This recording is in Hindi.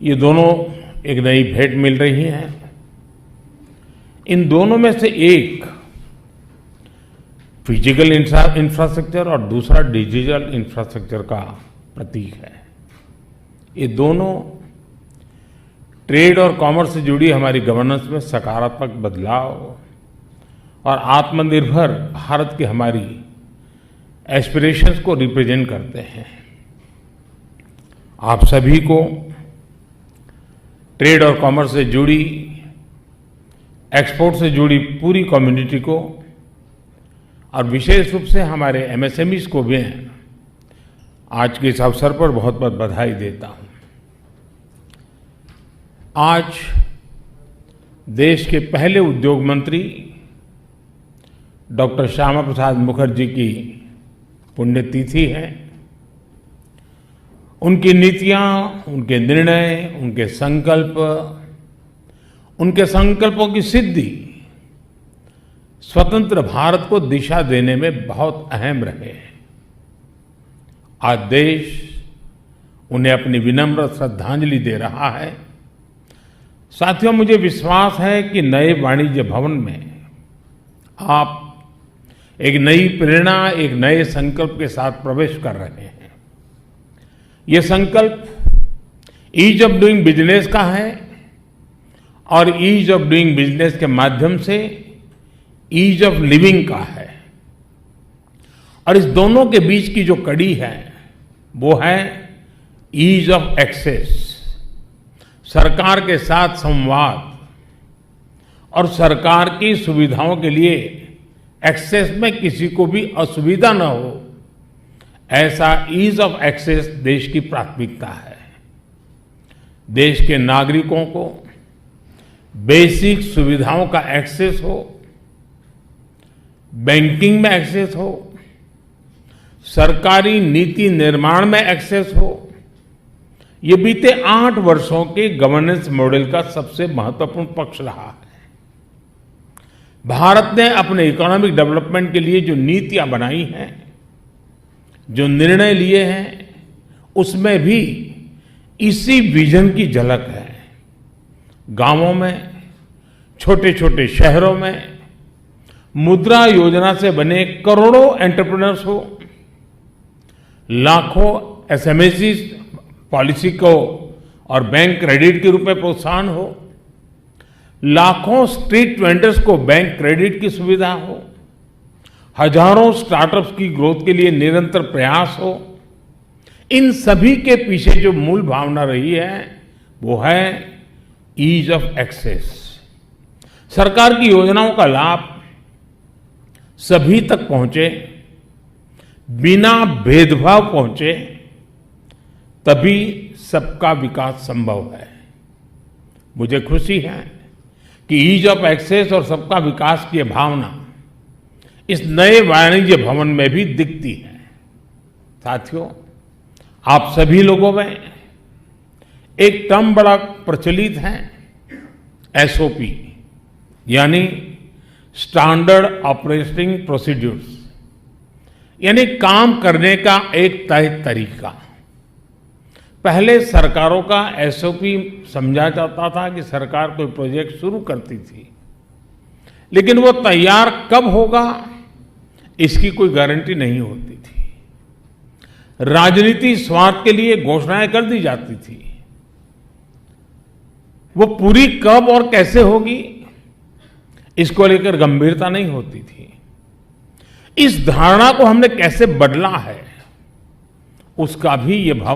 ये दोनों एक नई भेंट मिल रही है। इन दोनों में से एक फिजिकल इंफ्रास्ट्रक्चर और दूसरा डिजिटल इंफ्रास्ट्रक्चर का प्रतीक है। ये दोनों ट्रेड और कॉमर्स से जुड़ी हमारी गवर्नेंस में सकारात्मक बदलाव और आत्मनिर्भर भारत की हमारी एस्पिरेशंस को रिप्रेजेंट करते हैं। आप सभी को ट्रेड और कॉमर्स से जुड़ी, एक्सपोर्ट से जुड़ी पूरी कम्युनिटी को और विशेष रूप से हमारे एमएसएमईज को भी आज के इस अवसर पर बहुत बहुत बधाई देता हूं। आज देश के पहले उद्योग मंत्री डॉक्टर श्यामा प्रसाद मुखर्जी की पुण्यतिथि है। उनकी नीतियां, उनके निर्णय, उनके संकल्पों की सिद्धि स्वतंत्र भारत को दिशा देने में बहुत अहम रहे हैं। आज देश उन्हें अपनी विनम्र श्रद्धांजलि दे रहा है। साथियों, मुझे विश्वास है कि नए वाणिज्य भवन में आप एक नई प्रेरणा, एक नए संकल्प के साथ प्रवेश कर रहे हैं। ये संकल्प ईज ऑफ डूइंग बिजनेस का है और ईज ऑफ डूइंग बिजनेस के माध्यम से ईज ऑफ लिविंग का है। और इस दोनों के बीच की जो कड़ी है वो है ईज ऑफ एक्सेस। सरकार के साथ संवाद और सरकार की सुविधाओं के लिए एक्सेस में किसी को भी असुविधा न हो, ऐसा ईज ऑफ एक्सेस देश की प्राथमिकता है। देश के नागरिकों को बेसिक सुविधाओं का एक्सेस हो, बैंकिंग में एक्सेस हो, सरकारी नीति निर्माण में एक्सेस हो। ये बीते 8 वर्षों के गवर्नेंस मॉडल का सबसे महत्वपूर्ण पक्ष रहा है। भारत ने अपने इकोनॉमिक डेवलपमेंट के लिए जो नीतियां बनाई हैं, जो निर्णय लिए हैं, उसमें भी इसी विजन की झलक है। गांवों में, छोटे छोटे शहरों में मुद्रा योजना से बने करोड़ों एंटरप्रेन्योर्स हो, लाखों एसएमएसी पॉलिसी को और बैंक क्रेडिट के रूप में प्रोत्साहन हो, लाखों स्ट्रीट वेंडर्स को बैंक क्रेडिट की सुविधा हो, हजारों स्टार्टअप्स की ग्रोथ के लिए निरंतर प्रयास हो। इन सभी के पीछे जो मूल भावना रही है वो है ईज ऑफ एक्सेस। सरकार की योजनाओं का लाभ सभी तक पहुंचे, बिना भेदभाव पहुंचे, तभी सबका विकास संभव है। मुझे खुशी है कि ईज ऑफ एक्सेस और सबका विकास की भावना इस नए वाणिज्य भवन में भी दिखती है। साथियों, आप सभी लोगों में एक टर्म बड़ा प्रचलित है, एसओपी, यानी स्टैंडर्ड ऑपरेटिंग प्रोसीड्यूर्स, यानी काम करने का एक तय तरीका। पहले सरकारों का एसओपी समझा जाता था कि सरकार कोई प्रोजेक्ट शुरू करती थी, लेकिन वो तैयार कब होगा इसकी कोई गारंटी नहीं होती थी। राजनीति स्वार्थ के लिए घोषणाएं कर दी जाती थी, वो पूरी कब और कैसे होगी इसको लेकर गंभीरता नहीं होती थी। इस धारणा को हमने कैसे बदला है उसका भी ये भाव